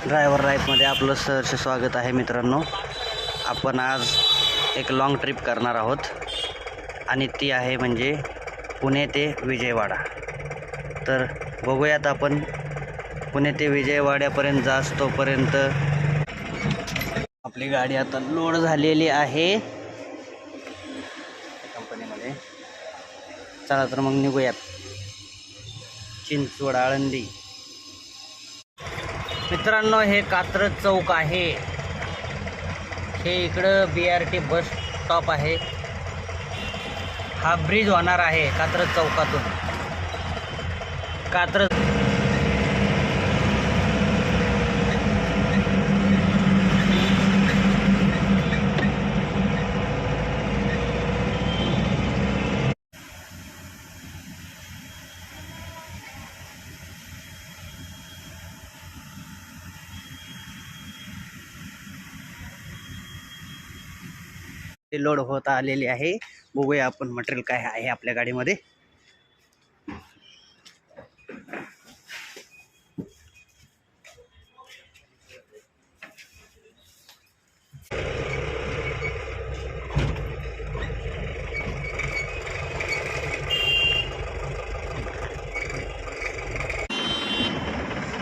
Driver लाईफमध्ये आपलं सहर्ष स्वागत आहे मित्रांनो. आपण आज एक लॉंग ट्रिप करणार आहोत आणि ती आहे म्हणजे पुणे ते विजयवाडा. तर बघूयात आपण पुणे ते विजयवाड्यापर्यंत जास तोपर्यंत आपली गाडी आता लोड झालेली आहे कंपनीमध्ये. चला तर मग निघूयात. चिंचवड आळंदी. मित्रांनो, हे कात्रज चौक आहे. हे इकडं BRT बस स्टॉप आहे. हा ब्रिज होणार आहे कात्रज चौकातून. कात्रज लोड होत आलेली आहे. बघूया आपण मटेरियल काय आहे आपल्या गाडीमध्ये.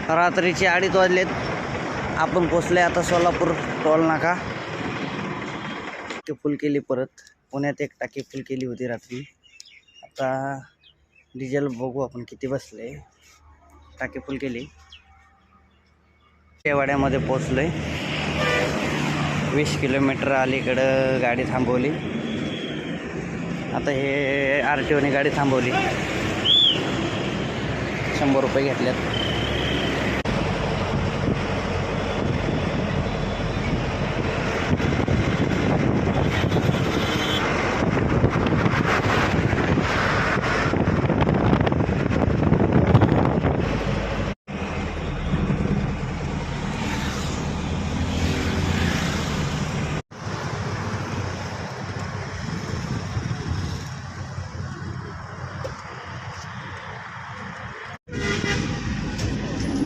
रात्रीचे 2:30 वाजलेत. आपण पोचले आता सोलापूर टोल नाका. फुल केली परत. पुण्यात एक टाकी फुल केली होती रात्री. आता डिझेल बघू आपण किती बसले. टाकी फुल केली. विजयवाड्यामध्ये पोचलोय. 20 किलोमीटर अलीकडं गाडी थांबवली. आता हे RTOने गाडी थांबवली. 100 रुपये घेतल्यात.